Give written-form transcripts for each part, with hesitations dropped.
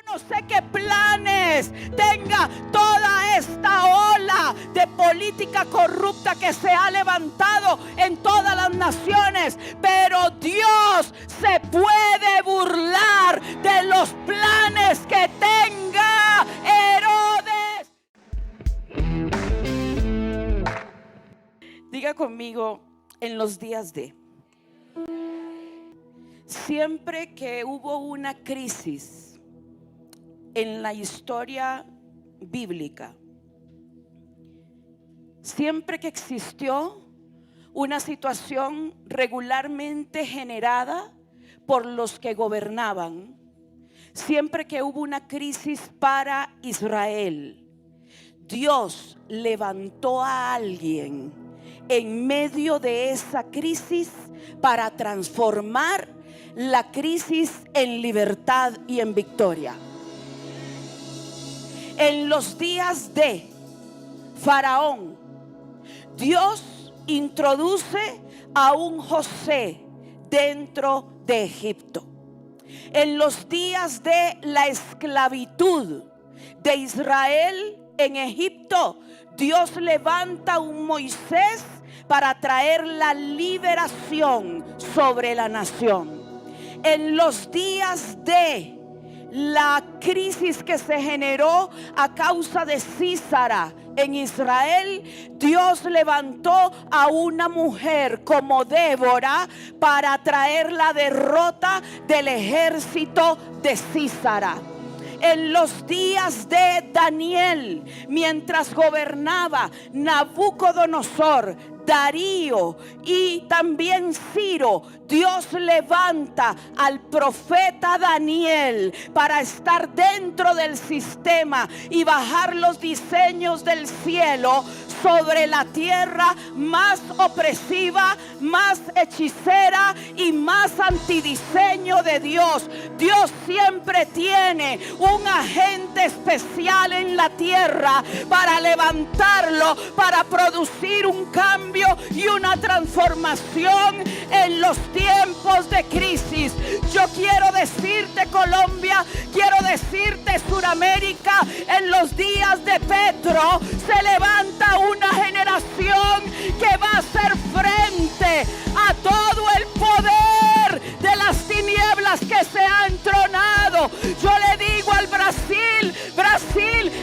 No sé qué planes tenga toda esta ola de política corrupta que se ha levantado en todas las naciones, pero Dios se puede burlar de los planes que tenga Herodes. Diga conmigo, en los días de. Siempre que hubo una crisis en la historia bíblica, siempre que existió una situación regularmente generada por los que gobernaban, siempre que hubo una crisis para Israel, Dios levantó a alguien en medio de esa crisis para transformar la crisis en libertad y en victoria. En los días de Faraón, Dios introduce a un José dentro de Egipto. En los días de la esclavitud de Israel en Egipto, Dios levanta un Moisés para traer la liberación sobre la nación. En los días de la crisis que se generó a causa de Sísara en Israel, Dios levantó a una mujer como Débora para traer la derrota del ejército de Sísara. En los días de Daniel, mientras gobernaba Nabucodonosor, Darío y también Ciro, Dios levanta al profeta Daniel para estar dentro del sistema y bajar los diseños del cielo sobre la tierra más opresiva, más hechicera y más antidiseño de Dios. Dios siempre tiene un agente especial en la tierra para levantarlo, para producir un cambio y una transformación en los tiempos de crisis. Yo quiero decirte, Colombia, quiero decirte, Suramérica, en los días de Petro se levanta una generación que va a hacer frente a todo el poder de las tinieblas que se ha entronado. Yo le digo al Brasil,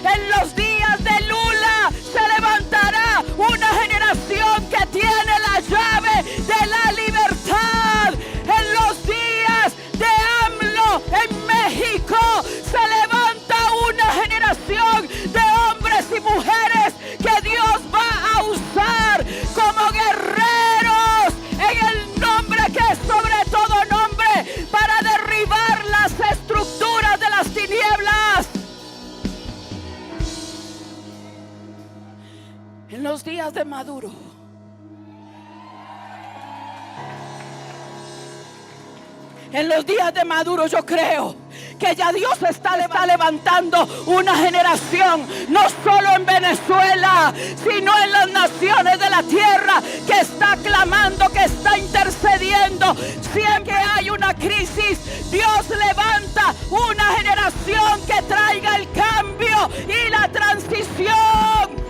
en los días de Lula se levantará una generación que tiene la llave de la libertad. En los días de AMLO en México se levanta una generación de hombres y mujeres que Dios va a usar como guerreros en el nombre que es sobre todo nombre, para derribar las estructuras de las tinieblas. En los días de Maduro, en los días de Maduro, yo creo que ya Dios está levantando una generación, no solo en Venezuela, sino en las naciones de la tierra, que está clamando, que está intercediendo. Siempre hay una crisis, Dios levanta una generación que traiga el cambio y la transición.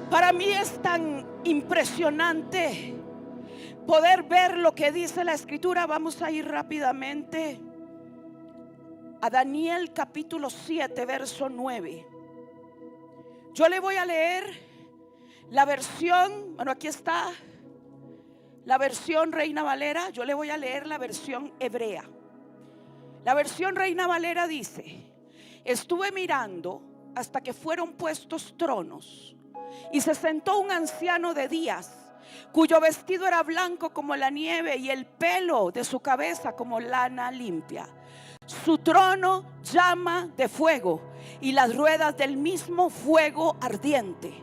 Para mí es tan impresionante poder ver lo que dice la Escritura. Vamos a ir rápidamente a Daniel capítulo 7, verso 9. Yo le voy a leer la versión, bueno, aquí está la versión Reina Valera. Yo le voy a leer la versión hebrea. La versión Reina Valera dice: estuve mirando hasta que fueron puestos tronos, y se sentó un anciano de días, cuyo vestido era blanco como la nieve y el pelo de su cabeza como lana limpia. Su trono llama de fuego y las ruedas del mismo fuego ardiente.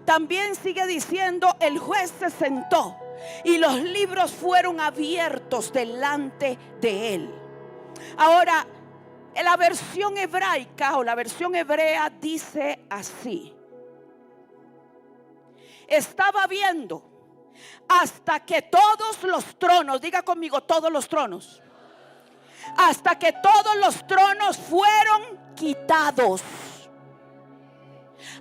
También sigue diciendo: el juez se sentó y los libros fueron abiertos delante de él. Ahora, la versión hebraica o la versión hebrea dice así: estaba viendo hasta que todos los tronos, diga conmigo, todos los tronos, hasta que todos los tronos fueron quitados.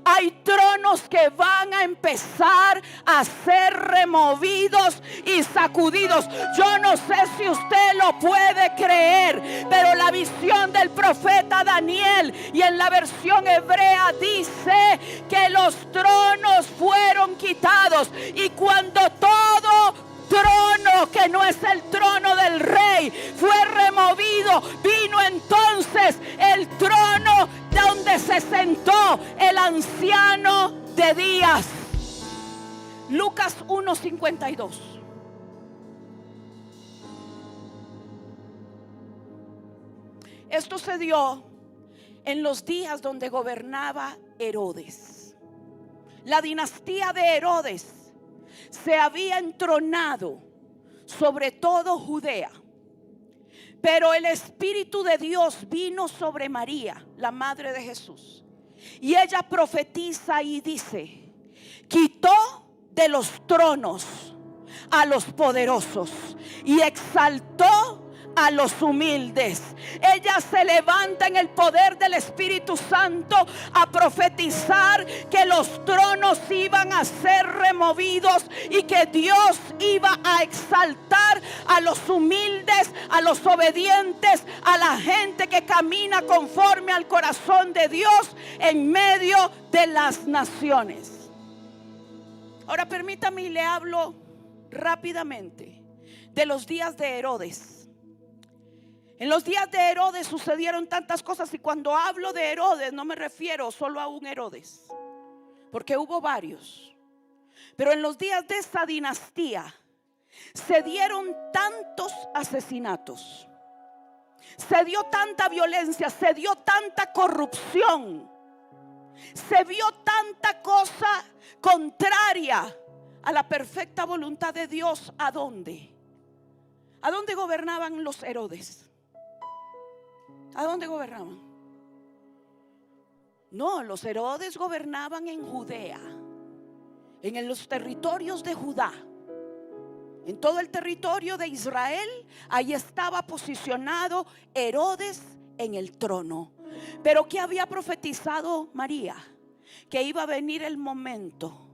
Hay tronos que van a empezar a ser removidos y sacudidos. Yo no sé si usted lo puede creer, pero la visión del profeta Daniel y en la versión hebrea dice que los tronos fueron quitados, y cuando todo trono que no es el trono del rey fue removido, vino entonces el trono donde se sentó el anciano de días. Lucas 1:52. Esto se dio en los días donde gobernaba Herodes. La dinastía de Herodes se había entronado sobre todo Judea, pero el Espíritu de Dios vino sobre María, la madre de Jesús, y ella profetiza y dice: quitó de los tronos a los poderosos y exaltó a los humildes. Ella se levanta en el poder del Espíritu Santo a profetizar que los tronos iban a ser removidos y que Dios iba a exaltar a los humildes, a los obedientes, a la gente que camina conforme al corazón de Dios en medio de las naciones. Ahora permítame y le hablo rápidamente de los días de Herodes. En los días de Herodes sucedieron tantas cosas, y cuando hablo de Herodes no me refiero solo a un Herodes, porque hubo varios. Pero en los días de esa dinastía se dieron tantos asesinatos, se dio tanta violencia, se dio tanta corrupción, se vio tanta cosa contraria a la perfecta voluntad de Dios. ¿A dónde? ¿A dónde gobernaban los Herodes? ¿A dónde gobernaban? No, los Herodes gobernaban en Judea, en los territorios de Judá, en todo el territorio de Israel. Ahí estaba posicionado Herodes en el trono. Pero ¿qué había profetizado María? Que iba a venir el momento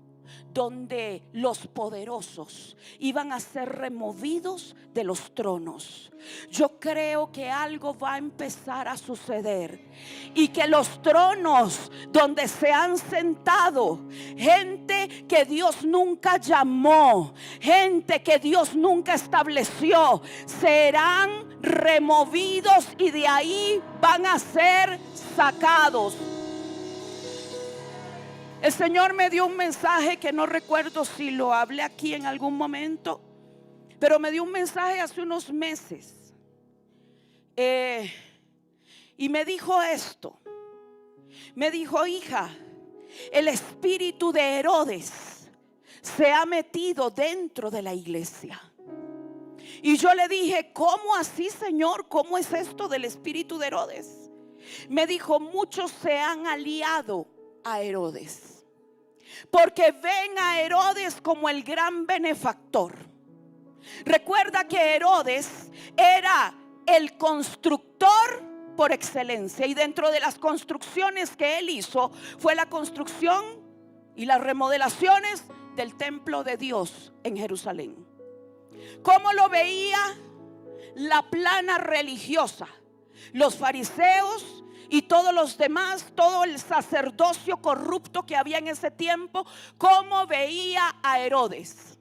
donde los poderosos iban a ser removidos de los tronos. Yo creo que algo va a empezar a suceder, y que los tronos donde se han sentado gente que Dios nunca llamó, gente que Dios nunca estableció, serán removidos y de ahí van a ser sacados. El Señor me dio un mensaje que no recuerdo si lo hablé aquí en algún momento, pero me dio un mensaje hace unos meses, y me dijo esto. Me dijo: hija, el espíritu de Herodes se ha metido dentro de la iglesia. Y yo le dije: ¿cómo así, Señor? ¿Cómo es esto del espíritu de Herodes? Me dijo: muchos se han aliado a Herodes porque ven a Herodes como el gran benefactor. Recuerda que Herodes era el constructor por excelencia, y dentro de las construcciones que él hizo fue la construcción y las remodelaciones del templo de Dios en Jerusalén. ¿Cómo lo veía la plana religiosa? Los fariseos y todos los demás, todo el sacerdocio corrupto que había en ese tiempo, ¿cómo veía a Herodes?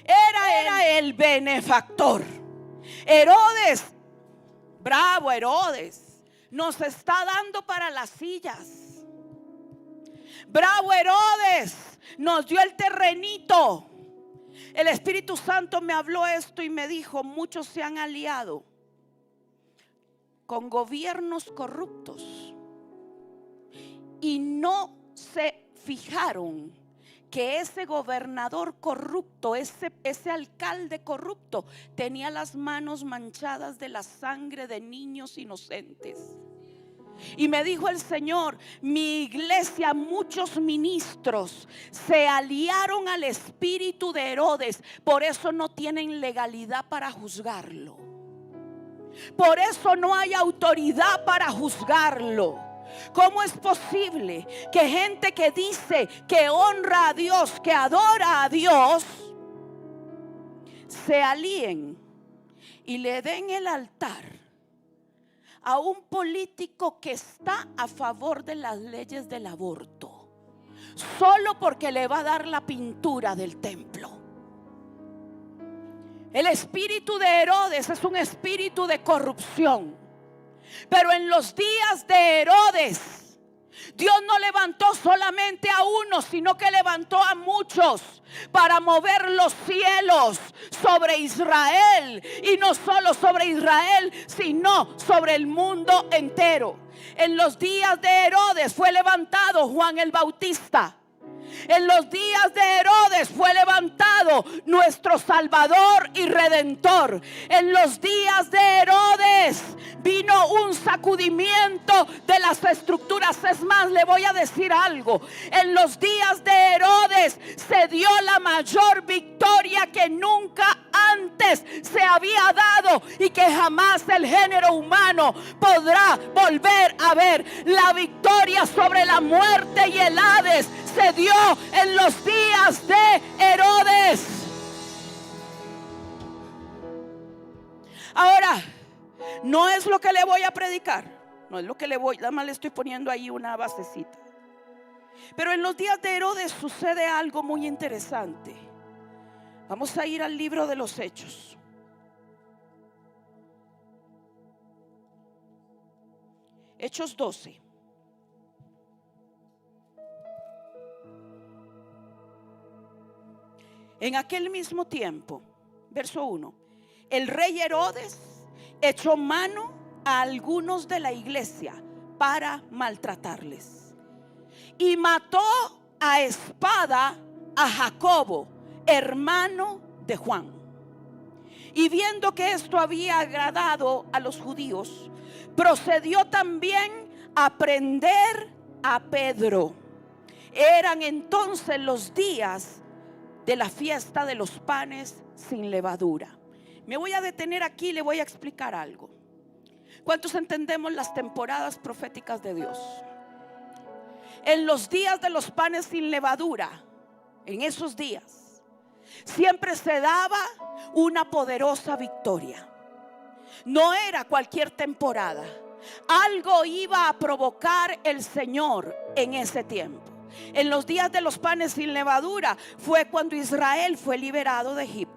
Era el benefactor. Herodes, bravo Herodes, nos está dando para las sillas. Bravo Herodes, nos dio el terrenito. El Espíritu Santo me habló esto y me dijo: muchos se han aliado con gobiernos corruptos y no se fijaron que ese gobernador corrupto, ese alcalde corrupto, tenía las manos manchadas de la sangre de niños inocentes. Y me dijo el Señor: mi iglesia, muchos ministros se aliaron al espíritu de Herodes, por eso no tienen legalidad para juzgarlo. Por eso no hay autoridad para juzgarlo. ¿Cómo es posible que gente que dice que honra a Dios, que adora a Dios, se alíen y le den el altar a un político que está a favor de las leyes del aborto, solo porque le va a dar la pintura del templo? El espíritu de Herodes es un espíritu de corrupción. Pero en los días de Herodes, Dios no levantó solamente a uno, sino que levantó a muchos para mover los cielos sobre Israel. Y no solo sobre Israel, sino sobre el mundo entero. En los días de Herodes fue levantado Juan el Bautista. En los días de Herodes fue levantado nuestro Salvador y Redentor. En los días de Herodes vino un sacudimiento de las estructuras. Es más, le voy a decir algo: en los días de Herodes se dio la mayor victoria que nunca antes se había dado y que jamás el género humano podrá volver a ver. La victoria sobre la muerte y el Hades se dio en los días de Herodes. Ahora, no es lo que le voy a predicar, no es lo que le voy, nada más le estoy poniendo ahí una basecita. Pero en los días de Herodes sucede algo muy interesante. Vamos a ir al libro de los Hechos. Hechos 12. En aquel mismo tiempo, verso 1, el rey Herodes echó mano a algunos de la iglesia para maltratarles y mató a espada a Jacobo, hermano de Juan. Y viendo que esto había agradado a los judíos, procedió también a prender a Pedro. Eran entonces los días de la fiesta de los panes sin levadura. Me voy a detener aquí y le voy a explicar algo. ¿Cuántos entendemos las temporadas proféticas de Dios? En los días de los panes sin levadura, en esos días, siempre se daba una poderosa victoria. No era cualquier temporada. Algo iba a provocar el Señor en ese tiempo. En los días de los panes sin levadura fue cuando Israel fue liberado de Egipto.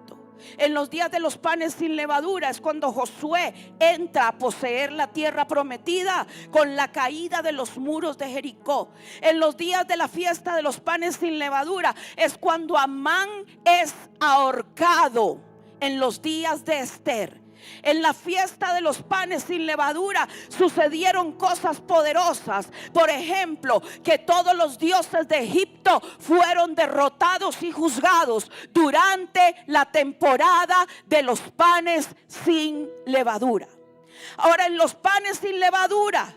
En los días de los panes sin levadura es cuando Josué entra a poseer la tierra prometida con la caída de los muros de Jericó. En los días de la fiesta de los panes sin levadura es cuando Amán es ahorcado. En los días de Esther, en la fiesta de los panes sin levadura, sucedieron cosas poderosas. Por ejemplo, que todos los dioses de Egipto fueron derrotados y juzgados durante la temporada de los panes sin levadura. Ahora, en los panes sin levadura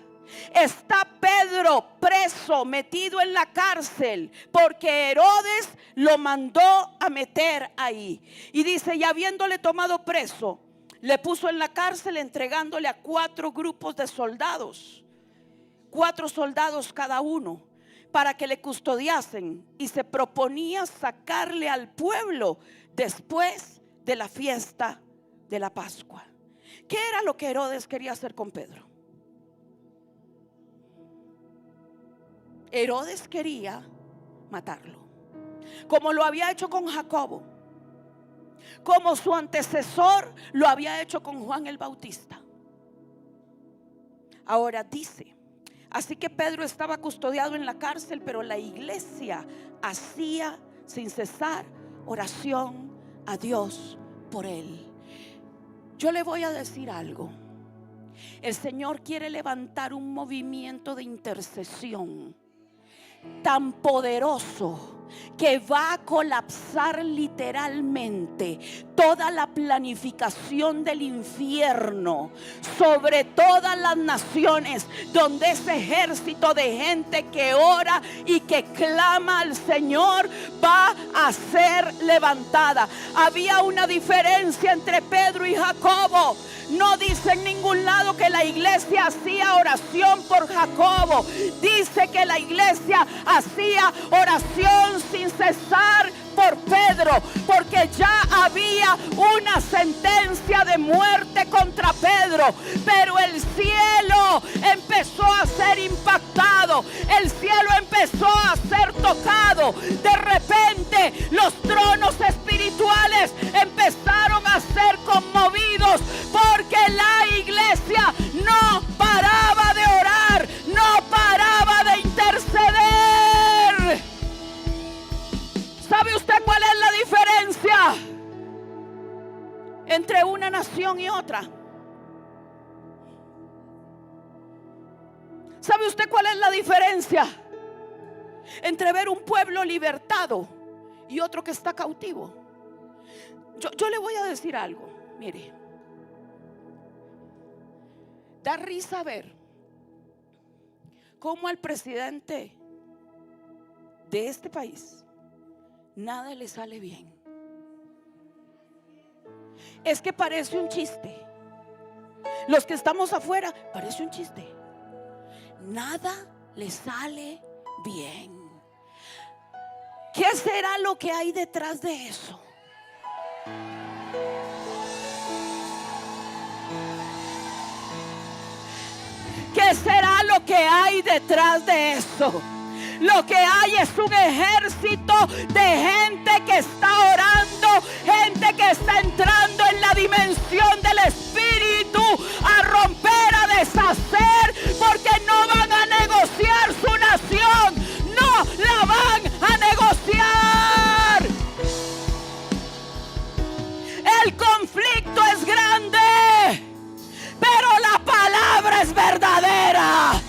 está Pedro preso, metido en la cárcel, porque Herodes lo mandó a meter ahí. Y dice, y habiéndole tomado preso, le puso en la cárcel, entregándole a 4 grupos de soldados, 4 soldados cada uno, para que le custodiasen. Y se proponía sacarle al pueblo después de la fiesta de la Pascua. ¿Qué era lo que Herodes quería hacer con Pedro? Herodes quería matarlo, como lo había hecho con Jacobo, como su antecesor lo había hecho con Juan el Bautista. Ahora dice, así que Pedro estaba custodiado en la cárcel, pero la iglesia hacía sin cesar oración a Dios por él. Yo le voy a decir algo. El Señor quiere levantar un movimiento de intercesión tan poderoso que va a colapsar literalmente toda la planificación del infierno sobre todas las naciones, donde ese ejército de gente que ora y que clama al Señor va a ser levantada. Había una diferencia entre Pedro y Jacobo. No dice en ningún lado que la iglesia hacía oración por Jacobo. Dice que la iglesia hacía oración sin cesar por Pedro, porque ya había una sentencia de muerte contra Pedro. Pero el cielo empezó a ser impactado, el cielo empezó a ser tocado. De repente los tronos espirituales empezaron a ser conmovidos, porque la iglesia no paraba de orar, no paraba de interceder. ¿Sabe usted cuál es la diferencia entre una nación y otra? ¿Sabe usted cuál es la diferencia entre ver un pueblo libertado y otro que está cautivo? Yo le voy a decir algo, mire. Da risa ver cómo al presidente de este país nada le sale bien. Es que parece un chiste. Los que estamos afuera, parece un chiste. Nada le sale bien. ¿Qué será lo que hay detrás de eso? ¿Qué será lo que hay detrás de eso? Lo que hay es un ejército de gente que está orando, gente que está entrando en la dimensión del Espíritu a romper, a deshacer, porque no van a negociar su nación, no la van a negociar. El conflicto es grande, pero la palabra es verdadera.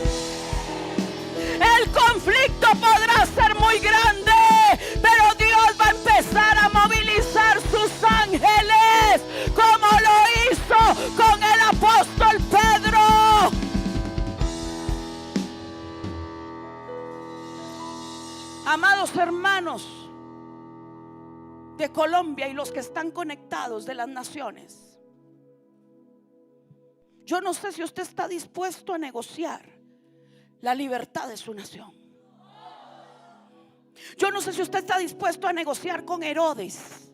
El conflicto podrá ser muy grande, pero Dios va a empezar a movilizar sus ángeles, como lo hizo con el apóstol Pedro. Amados hermanos de Colombia y los que están conectados de las naciones, yo no sé si usted está dispuesto a negociar la libertad de su nación. Yo no sé si usted está dispuesto a negociar con Herodes.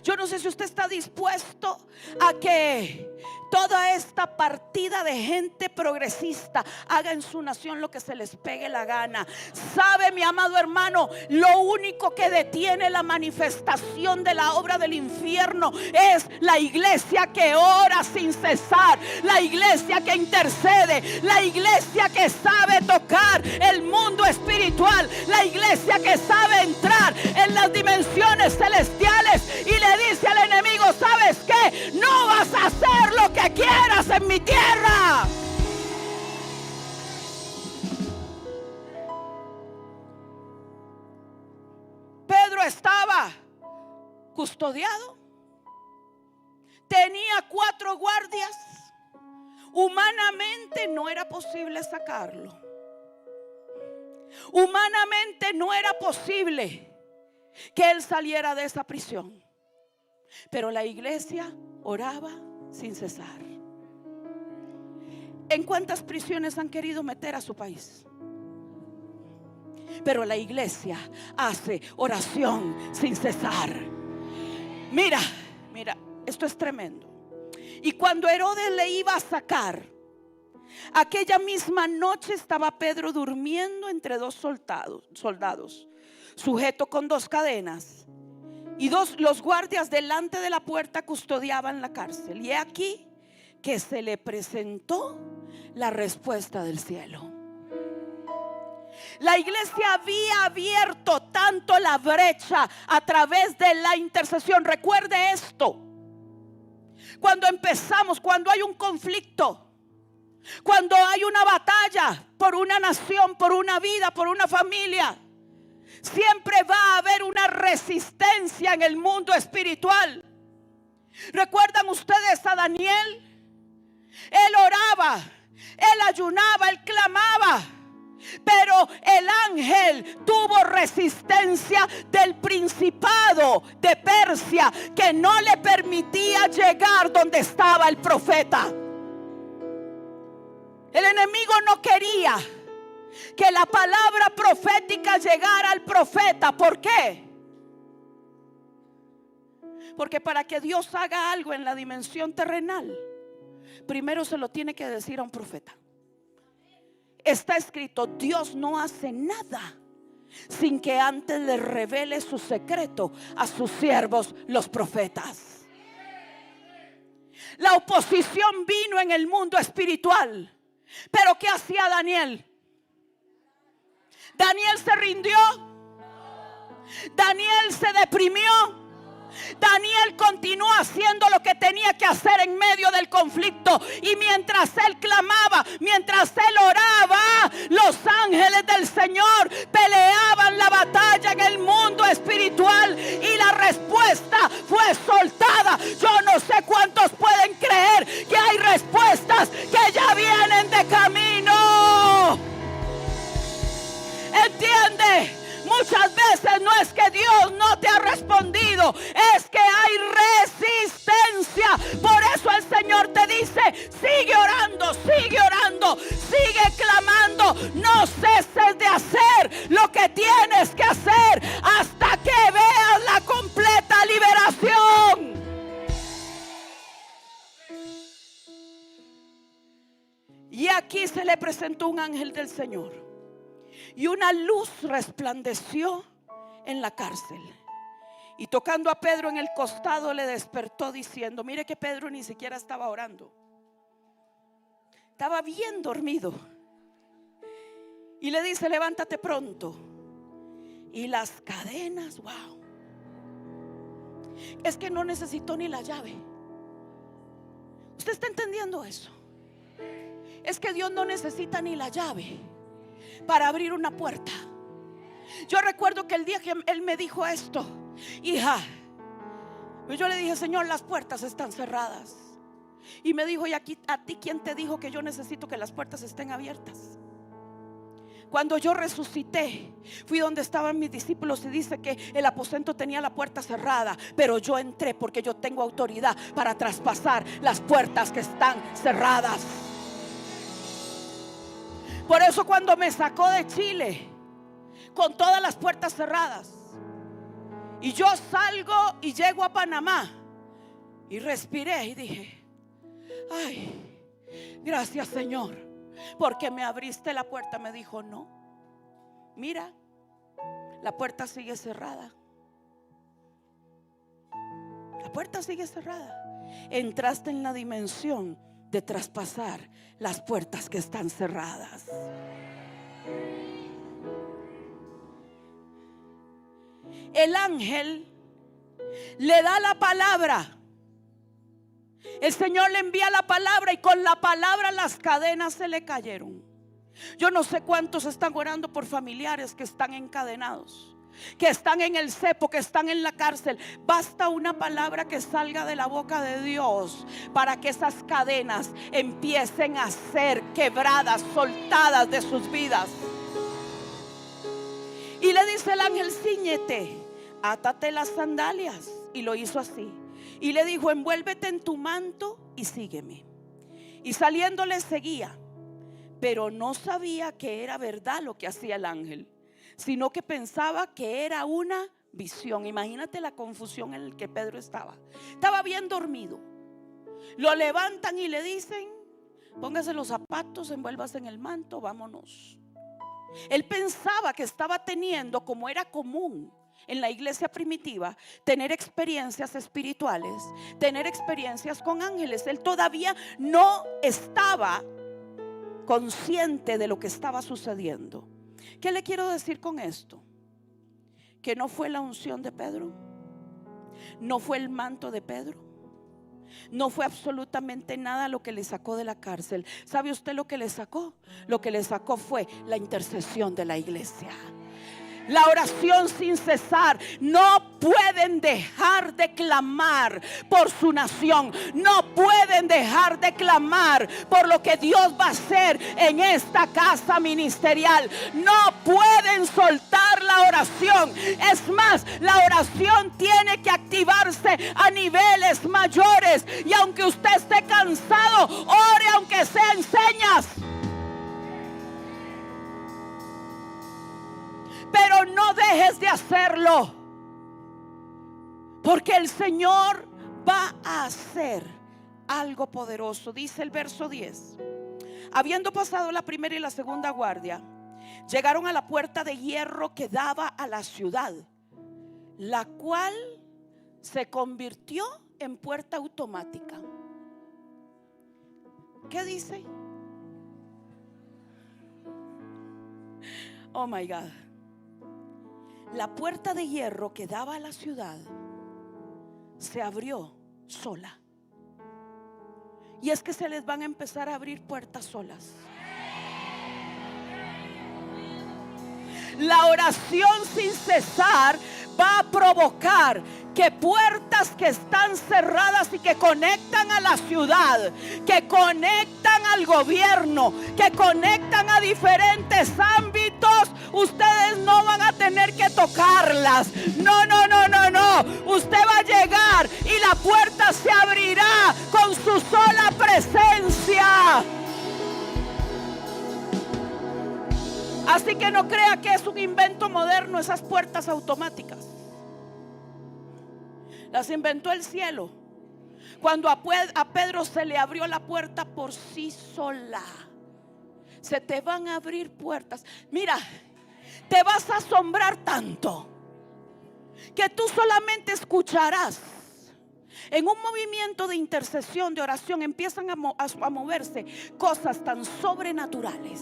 Yo no sé si usted está dispuesto a que toda esta partida de gente progresista haga en su nación lo que se les pegue la gana. Sabe, mi amado hermano, lo único que detiene la manifestación de la obra del infierno es la iglesia que ora sin cesar, la iglesia que intercede, la iglesia que sabe tocar el mundo espiritual, la iglesia que sabe entrar en las dimensiones celestiales y le dice al enemigo: ¿sabes qué? No vas a hacer lo que quieras en mi tierra. Pedro estaba custodiado, tenía 4 guardias. Humanamente no era posible sacarlo. Humanamente no era posible que él saliera de esa prisión. Pero la iglesia oraba sin cesar. ¿En cuántas prisiones han querido meter a su país? Pero la iglesia hace oración sin cesar. Mira, esto es tremendo. Y cuando Herodes le iba a sacar, aquella misma noche estaba Pedro durmiendo entre 2 soldados, sujeto con 2 cadenas. Y los guardias delante de la puerta custodiaban la cárcel. Y he aquí que se le presentó la respuesta del cielo. La iglesia había abierto tanto la brecha a través de la intercesión. Recuerde esto: cuando empezamos, cuando hay un conflicto, Cuando hay una batalla por una nación, por una vida, por una familia, siempre va a haber una resistencia en el mundo espiritual. ¿Recuerdan ustedes a Daniel? Él oraba, él ayunaba, él clamaba, pero el ángel tuvo resistencia del principado de Persia, que no le permitía llegar donde estaba el profeta. El enemigo no quería que la palabra profética llegara al profeta. ¿Por qué? Porque para que Dios haga algo en la dimensión terrenal, primero se lo tiene que decir a un profeta. Está escrito: Dios no hace nada sin que antes le revele su secreto a sus siervos, los profetas. La oposición vino en el mundo espiritual, pero ¿qué hacía Daniel? Daniel se rindió, Daniel se deprimió, Daniel continuó haciendo lo que tenía que hacer en medio del conflicto. Y mientras él clamaba, mientras él oraba, los ángeles del Señor peleaban la batalla en el mundo espiritual, y la respuesta fue soltada. Yo no sé cuántos pueden creer que hay respuestas que ya vienen de camino. ¿Entiende? Muchas veces no es que Dios no te ha respondido, es que hay resistencia. Por eso el Señor te dice: sigue orando, sigue clamando. No ceses de hacer lo que tienes que hacer hasta que veas la completa liberación. Y aquí se le presentó un ángel del Señor, y una luz resplandeció en la cárcel, y tocando a Pedro en el costado le despertó diciendo: mire que Pedro ni siquiera estaba orando, estaba bien dormido. Y le dice: levántate pronto. Y las cadenas, wow, es que no necesitó ni la llave. ¿Usted está entendiendo eso? Es que Dios no necesita ni la llave para abrir una puerta. Yo recuerdo que el día que Él me dijo esto: hija, yo le dije: Señor, las puertas están cerradas. Y me dijo: ¿y aquí, a ti quién te dijo que yo necesito que las puertas estén abiertas? Cuando yo resucité, fui donde estaban mis discípulos, y dice que el aposento tenía la puerta cerrada, pero yo entré porque yo tengo autoridad para traspasar las puertas que están cerradas. Por eso cuando me sacó de Chile con todas las puertas cerradas, y yo salgo y llego a Panamá, y respiré y dije: ay, gracias, Señor, porque me abriste la puerta. Me dijo: no, mira, la puerta sigue cerrada. La puerta sigue cerrada. Entraste en la dimensión de traspasar las puertas que están cerradas. El ángel le da la palabra. El Señor le envía la palabra, y con la palabra las cadenas se le cayeron. Yo no sé cuántos están orando por familiares que están encadenados, que están en el cepo, que están en la cárcel. Basta una palabra que salga de la boca de Dios para que esas cadenas empiecen a ser quebradas, soltadas de sus vidas. Y le dice el ángel: cíñete, átate las sandalias. Y lo hizo así. Y le dijo: envuélvete en tu manto y sígueme. Y saliendo le seguía, pero no sabía que era verdad lo que hacía el ángel, sino que pensaba que era una visión. Imagínate la confusión en la que Pedro estaba. Estaba bien dormido. Lo levantan y le dicen: póngase los zapatos, envuélvase en el manto, vámonos. Él pensaba que estaba teniendo, como era común en la iglesia primitiva, tener experiencias espirituales, tener experiencias con ángeles. Él todavía no estaba consciente de lo que estaba sucediendo. ¿Qué le quiero decir con esto? Que no fue la unción de Pedro, no fue el manto de Pedro, No fue absolutamente nada lo que le sacó de la cárcel. ¿Sabe usted lo que le sacó? Lo que le sacó fue la intercesión de la iglesia. La oración sin cesar. No pueden dejar de clamar por su nación. No pueden dejar de clamar por lo que Dios va a hacer en esta casa ministerial. No pueden soltar la oración. Es más, la oración tiene que activarse a niveles mayores. Y aunque usted esté cansado, ore aunque sea en señas. Pero no dejes de hacerlo, porque el Señor va a hacer algo poderoso. Dice el verso 10: habiendo pasado la primera y la segunda guardia, llegaron a la puerta de hierro que daba a la ciudad, la cual se convirtió en puerta automática. ¿Qué dice? Oh my God. La puerta de hierro que daba a la ciudad se abrió sola. Y es que se les van a empezar a abrir puertas solas. La oración sin cesar va a provocar que puertas que están cerradas y que conectan a la ciudad, que conectan al gobierno, que conectan a diferentes ámbitos, ustedes no van a tener que tocarlas. No, no, no, no, no. Usted va a llegar y la puerta se abrirá con su sola presencia. Así que no crea que es un invento moderno esas puertas automáticas. Las inventó el cielo. Cuando a Pedro se le abrió la puerta por sí sola. Se te van a abrir puertas. Mira, te vas a asombrar tanto que tú solamente escucharás. En un movimiento de intercesión, de oración, empiezan a moverse cosas tan sobrenaturales,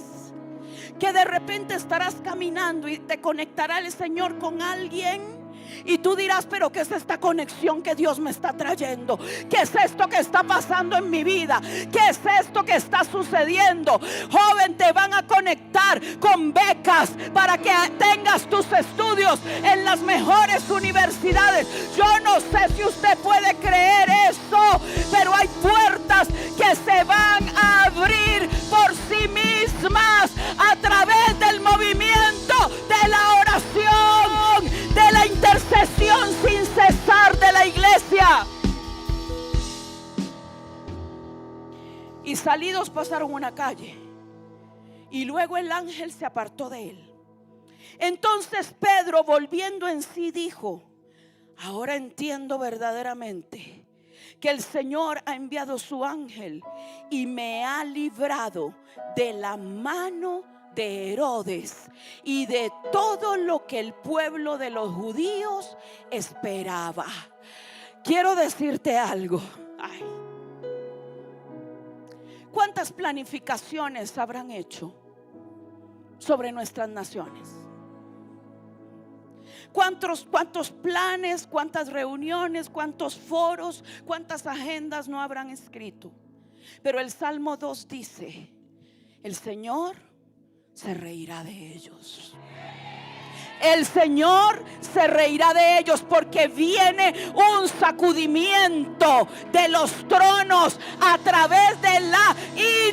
que de repente estarás caminando y te conectará el Señor con alguien. Y tú dirás, pero ¿qué es esta conexión que Dios me está trayendo? ¿Qué es esto que está pasando en mi vida? ¿Qué es esto que está sucediendo? Joven, te van a conectar con becas para que tengas tus estudios en las mejores universidades. Yo no sé si usted puede creer eso, pero hay puertas que se van a abrir por sí mismas a través del movimiento de la oración, de la intercesión sin cesar de la iglesia. Y salidos pasaron una calle, y luego el ángel se apartó de él. Entonces Pedro, volviendo en sí, dijo: ahora entiendo verdaderamente que el Señor ha enviado su ángel y me ha librado de la mano de Herodes y de todo lo que el pueblo de los judíos esperaba. Quiero decirte algo. Ay, ¿cuántas planificaciones habrán hecho sobre nuestras naciones? ¿Cuántos planes, cuántas reuniones, cuántos foros, cuántas agendas no habrán escrito? Pero el Salmo 2 dice: el Señor se reirá de ellos. El Señor se reirá de ellos, porque viene un sacudimiento de los tronos a través de la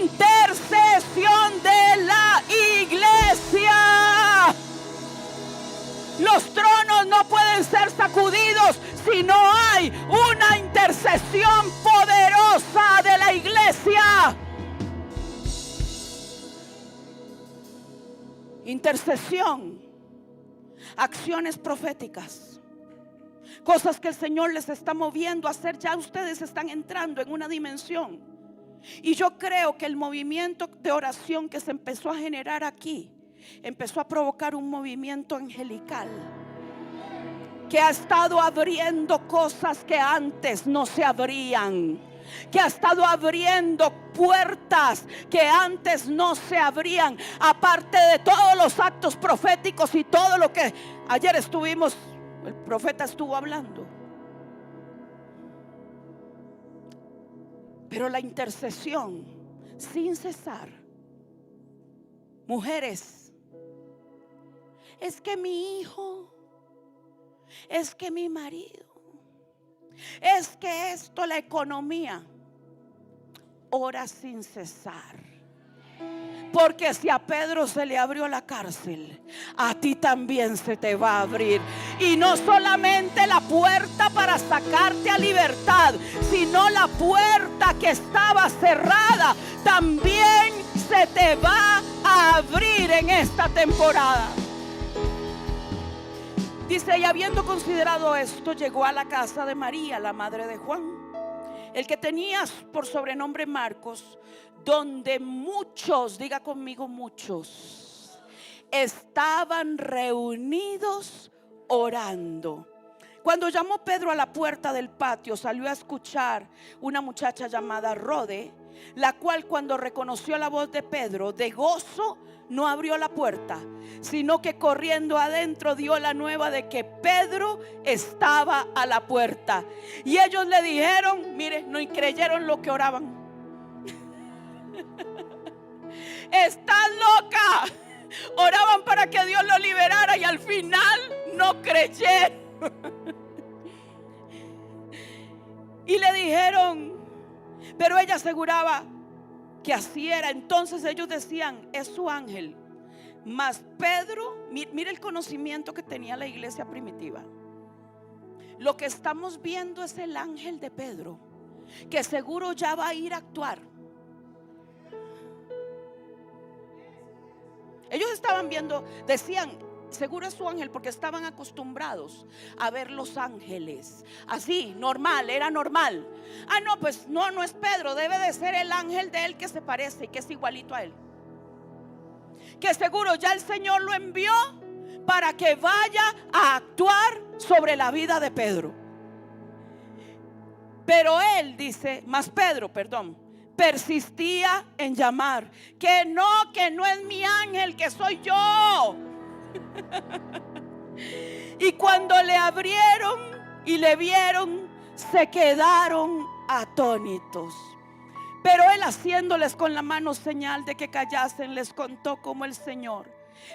intercesión de la iglesia. Los tronos no pueden ser sacudidos si no hay una intercesión poderosa de la iglesia. Intercesión, acciones proféticas, cosas que el Señor les está moviendo a hacer. Ya ustedes están entrando en una dimensión, y yo creo que el movimiento de oración que se empezó a generar aquí empezó a provocar un movimiento angelical que ha estado abriendo cosas que antes no se abrían, que ha estado abriendo puertas que antes no se abrían, aparte de todos los actos proféticos y todo lo que ayer el profeta estuvo hablando. Pero la intercesión sin cesar. Mujeres, es que mi hijo, es que mi marido, es que esto, la economía. Ora sin cesar. Porque si a Pedro se le abrió la cárcel, a ti también se te va a abrir. Y no solamente la puerta para sacarte a libertad, sino la puerta que estaba cerrada también se te va a abrir en esta temporada. Dice: y habiendo considerado esto, llegó a la casa de María, la madre de Juan, el que tenía por sobrenombre Marcos, donde muchos, diga conmigo muchos, estaban reunidos orando. Cuando llamó Pedro a la puerta del patio, salió a escuchar una muchacha llamada Rode, la cual, cuando reconoció la voz de Pedro, de gozo no abrió la puerta, sino que corriendo adentro dio la nueva de que Pedro estaba a la puerta. Y ellos le dijeron, mire, no creyeron lo que oraban. Estás loca. Oraban para que Dios lo liberara y al final no creyeron. Y le dijeron, pero ella aseguraba que así era. Entonces ellos decían: es su ángel. Mas Pedro, mire el conocimiento que tenía la iglesia primitiva. Lo que estamos viendo es el ángel de Pedro, que seguro ya va a ir a actuar. Ellos estaban viendo, decían, seguro es su ángel, porque estaban acostumbrados a ver los ángeles así, normal, era normal. Ah, no, pues no es Pedro, debe de ser el ángel de él que se parece y que es igualito a él. Que seguro ya el Señor lo envió para que vaya a actuar sobre la vida de Pedro. Pero él dice, más Pedro, persistía en llamar: que no es mi ángel, que soy yo. Y cuando le abrieron y le vieron, se quedaron atónitos. Pero él, haciéndoles con la mano señal de que callasen, les contó cómo el Señor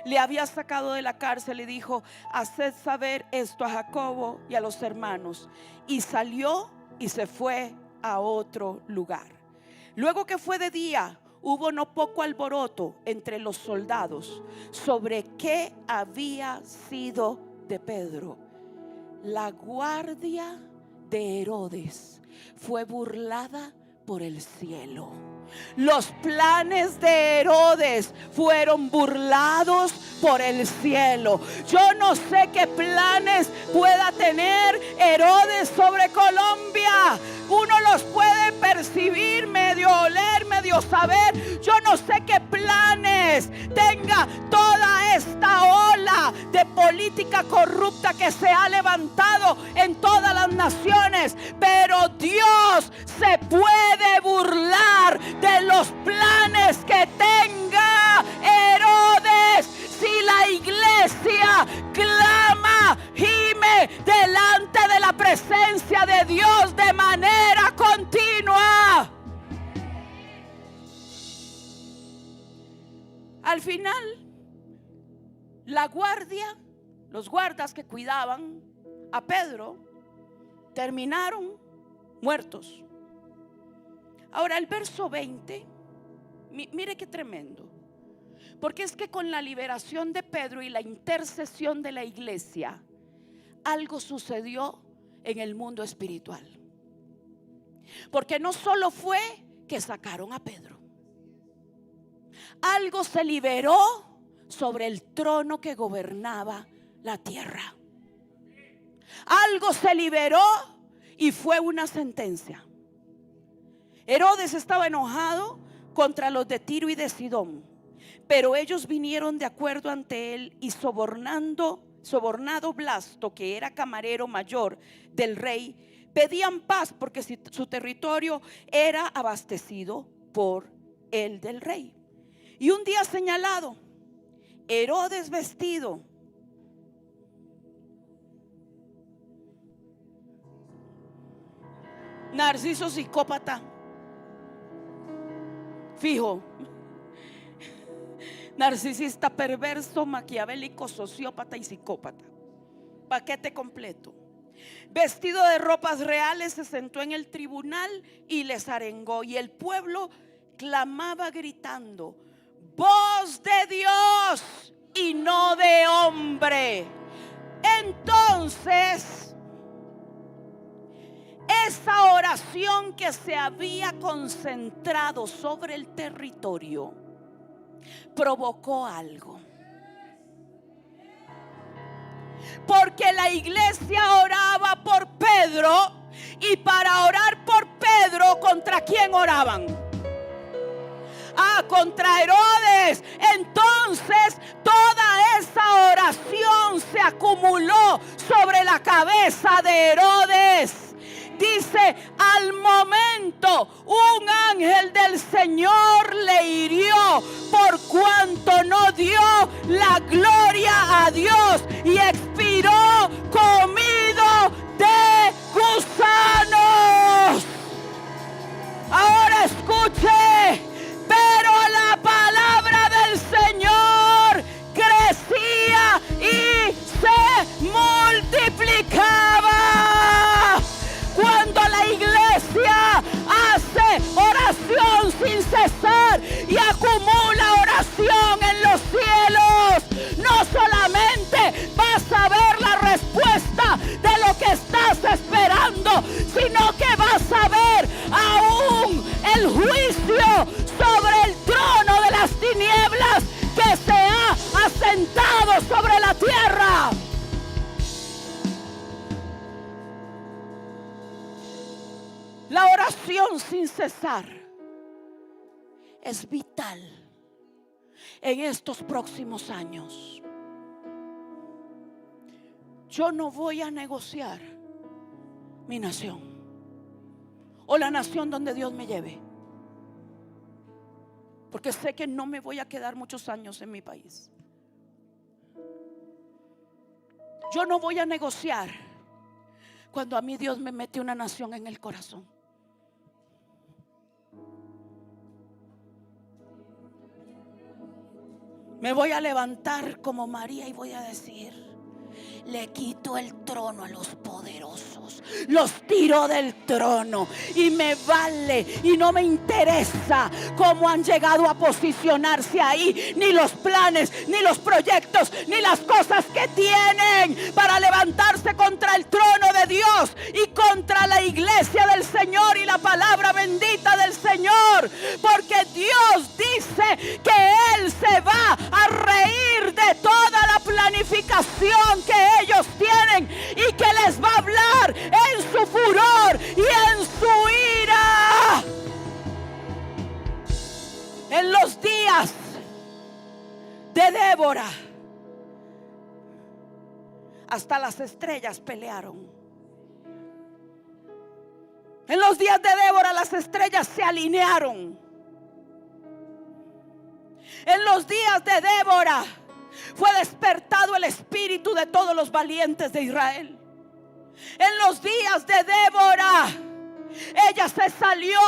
le había sacado de la cárcel y dijo: haced saber esto a Jacobo y a los hermanos. Y salió y se fue a otro lugar. Luego que fue de día, hubo no poco alboroto entre los soldados sobre qué había sido de Pedro. La guardia de Herodes fue burlada por el cielo. Los planes de Herodes fueron burlados por el cielo. Yo no sé qué planes pueda tener Herodes sobre Colombia. Uno los puede percibir, medio oler, medio saber. Yo no sé qué planes tenga toda esta ola de política corrupta que se ha levantado en todas las naciones, pero Dios se puede burlar de los planes que tenga Herodes. Si la iglesia clama, gime delante de la presencia de Dios de manera continua. Al final, la guardia, los guardas que cuidaban a Pedro, terminaron muertos. Ahora el verso 20, mire qué tremendo. Porque es que con la liberación de Pedro y la intercesión de la iglesia, algo sucedió en el mundo espiritual. Porque no solo fue que sacaron a Pedro, algo se liberó sobre el trono que gobernaba la tierra. Algo se liberó y fue una sentencia. Herodes estaba enojado contra los de Tiro y de Sidón, pero ellos vinieron de acuerdo ante él y sobornado Blasto, que era camarero mayor del rey, pedían paz porque su territorio era abastecido por el del rey. Y un día señalado, Herodes, vestido Narciso psicópata, Fijo, narcisista, perverso, maquiavélico, sociópata y psicópata. Paquete completo. Vestido de ropas reales, se sentó en el tribunal y les arengó. Y el pueblo clamaba gritando: voz de Dios y no de hombre. Entonces, esa oración que se había concentrado sobre el territorio provocó algo. Porque la iglesia oraba por Pedro, y para orar por Pedro, ¿contra quién oraban? Contra Herodes. Entonces toda esa oración se acumuló sobre la cabeza de Herodes. Dice: al momento un ángel del Señor le hirió, por cuanto no dio la gloria a Dios, y expiró comido de gusanos. Ahora escuche. Pero la palabra del Señor crecía y se multiplicaba. Cuando la iglesia hace oración sin cesar y acumula oración en los cielos, no solamente vas a ver la respuesta de lo que estás esperando, sino que vas a ver aún el juicio sobre el trono de las tinieblas que se ha asentado sobre la tierra. La oración sin cesar es vital en estos próximos años. Yo no voy a negociar mi nación o la nación donde Dios me lleve, porque sé que no me voy a quedar muchos años en mi país. Yo no voy a negociar cuando a mí Dios me mete una nación en el corazón. Me voy a levantar como María y voy a decir: le quito el trono a los poderosos, los tiro del trono, y me vale y no me interesa cómo han llegado a posicionarse ahí, ni los planes, ni los proyectos, ni las cosas que tienen para levantarse contra el trono de Dios y contra la iglesia del Señor y la palabra bendita del Señor, porque Dios dice que Él se va a reír de toda la planificación que ellos tienen, y que les va a hablar en su furor y en su ira. En los días de Débora, hasta las estrellas pelearon. En los días de Débora las estrellas se alinearon. En los días de Débora fue despertado el espíritu de todos los valientes de Israel. En los días de Débora, ella se salió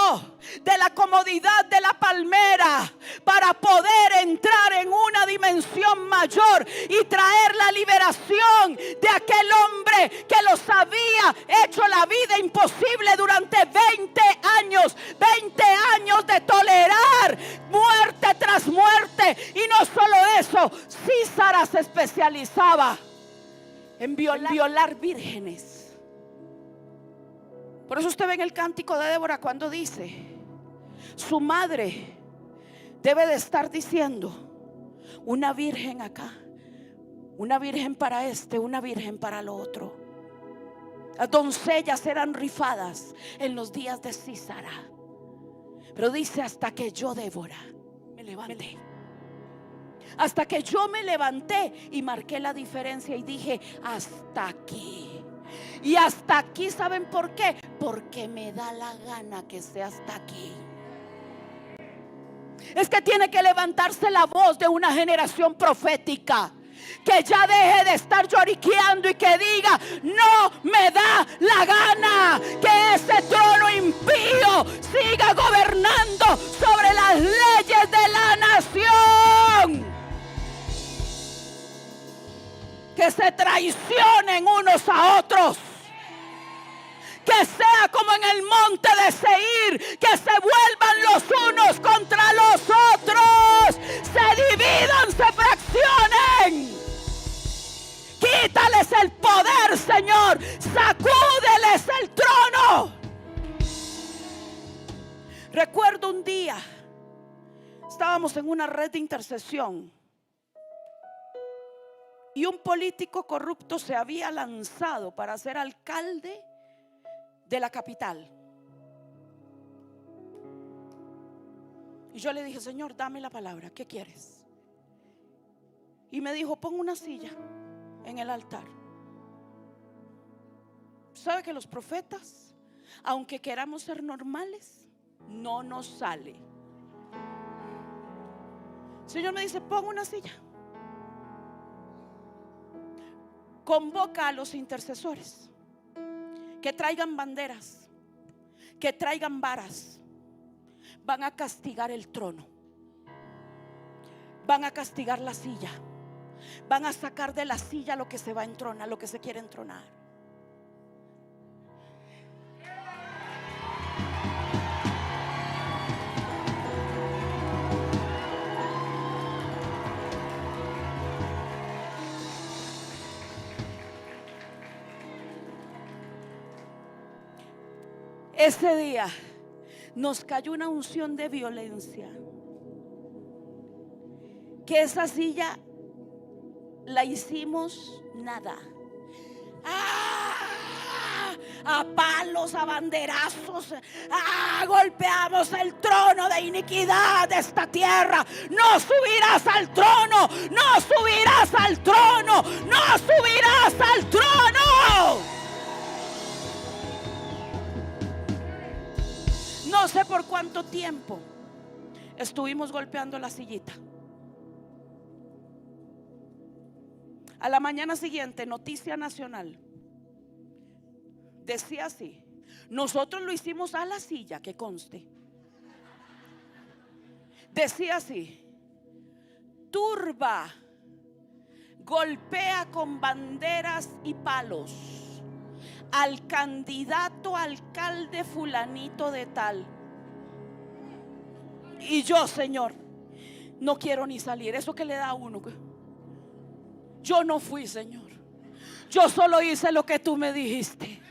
de la comodidad de la palmera para poder entrar en una dimensión mayor y traer la liberación de aquel hombre que los había hecho la vida imposible durante 20 años. 20 años de tolerar muerte tras muerte. Y no solo eso, Sísara se especializaba en violar vírgenes. Por eso usted ve en el cántico de Débora cuando dice: su madre debe de estar diciendo: una virgen acá, una virgen para este, una virgen para lo otro. Las doncellas eran rifadas en los días de Sísara. Pero dice: hasta que yo, Débora, me levanté. Hasta que yo me levanté y marqué la diferencia y dije: hasta aquí. Y hasta aquí, ¿saben por qué? Porque me da la gana que sea hasta aquí. Es que tiene que levantarse la voz de una generación profética, que ya deje de estar lloriqueando y que diga: no me da la gana que ese trono impío siga gobernando sobre la las leyes de la nación. Que se traicionen unos a otros. Que sea como en el monte de Seir, que se vuelvan los unos contra los otros, se dividan, se fraccionen. Quítales el poder, Señor, sacúdeles el trono. Recuerdo un día, estábamos en una red de intercesión y un político corrupto se había lanzado para ser alcalde de la capital. Y yo le dije: Señor, dame la palabra, ¿qué quieres? Y me dijo: pon una silla en el altar. ¿Sabe que los profetas, aunque queramos ser normales, no nos sale? El Señor me dice: pon una silla. Convoca a los intercesores que traigan banderas, que traigan varas. Van a castigar el trono, van a castigar la silla, van a sacar de la silla lo que se va a entronar, lo que se quiere entronar. Ese día nos cayó una unción de violencia, que esa silla la hicimos nada. A palos, a banderazos, golpeamos el trono de iniquidad de esta tierra. No subirás al trono, no subirás al trono, no subirás al trono. No sé por cuánto tiempo estuvimos golpeando la sillita. A la mañana siguiente, Noticia Nacional decía así: nosotros lo hicimos a la silla, que conste. Decía así: turba golpea con banderas y palos al candidato alcalde fulanito de tal. Y yo, Señor, no quiero ni salir. Eso que le da a uno. Yo no fui, Señor. Yo solo hice lo que tú me dijiste.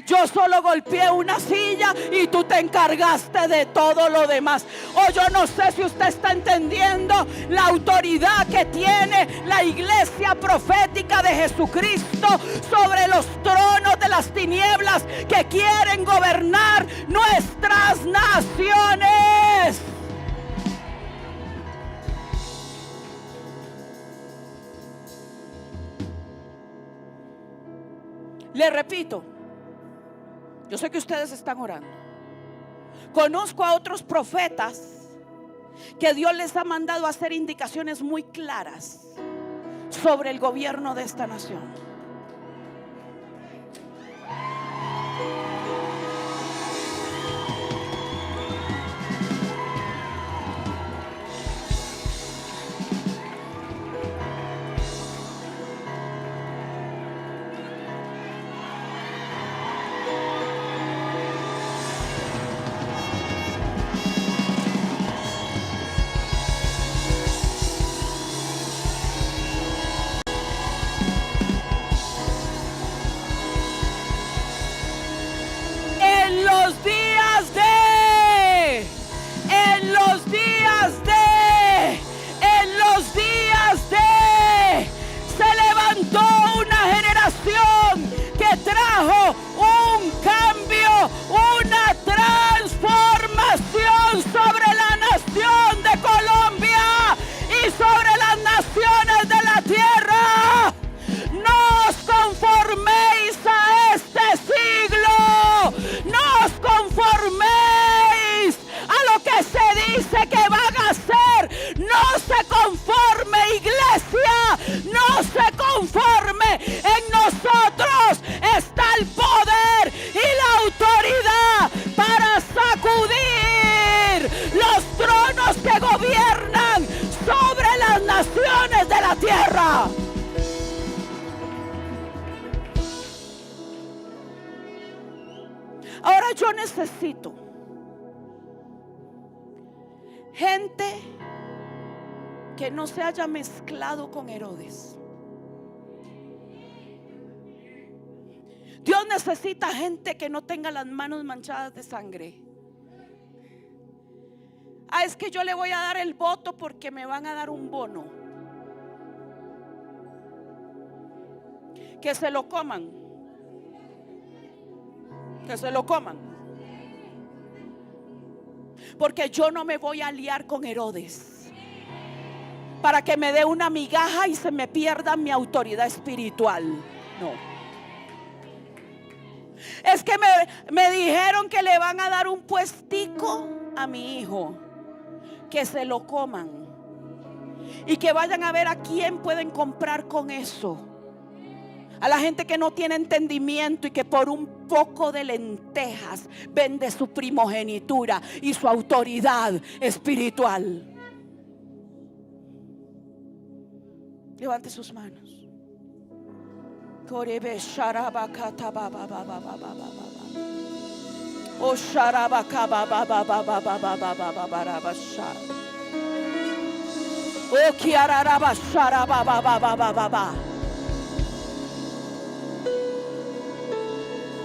Yo solo golpeé una silla y tú te encargaste de todo lo demás. Yo no sé si usted está entendiendo la autoridad que tiene la iglesia profética de Jesucristo sobre los tronos de las tinieblas que quieren gobernar nuestras naciones. Le repito, yo sé que ustedes están orando. Conozco a otros profetas que Dios les ha mandado a hacer indicaciones muy claras sobre el gobierno de esta nación. poderosa. Ahora yo necesito gente que no se haya mezclado con Herodes. Dios necesita gente que no tenga las manos manchadas de sangre. Es que yo le voy a dar el voto porque me van a dar un bono. Que se lo coman. Que se lo coman. Porque yo no me voy a aliar con Herodes para que me dé una migaja y se me pierda mi autoridad espiritual. No. Es que me dijeron que le van a dar un puestico a mi hijo. Que se lo coman y que vayan a ver a quién pueden comprar con eso. A la gente que no tiene entendimiento y que por un poco de lentejas vende su primogenitura y su autoridad espiritual. Levante sus manos. Oh, sharabaka baba baba baba baba baba shar. Oh, kiararaba sharababa baba baba.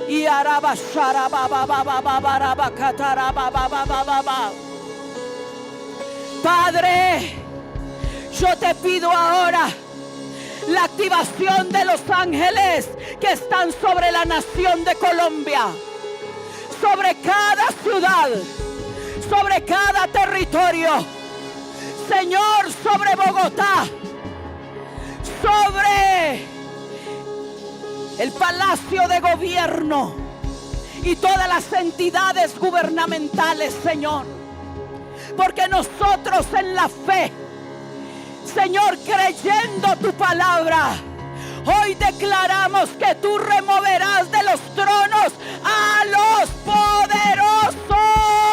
Iaraba sharababa baba baba kataraba baba baba. Padre, yo te pido ahora la activación de los ángeles que están sobre la nación de Colombia. Sobre cada ciudad, sobre cada territorio, Señor, sobre Bogotá, sobre el Palacio de Gobierno y todas las entidades gubernamentales, Señor. Porque nosotros en la fe, Señor, creyendo tu palabra, hoy declaramos que tú removerás de los tronos a los poderosos.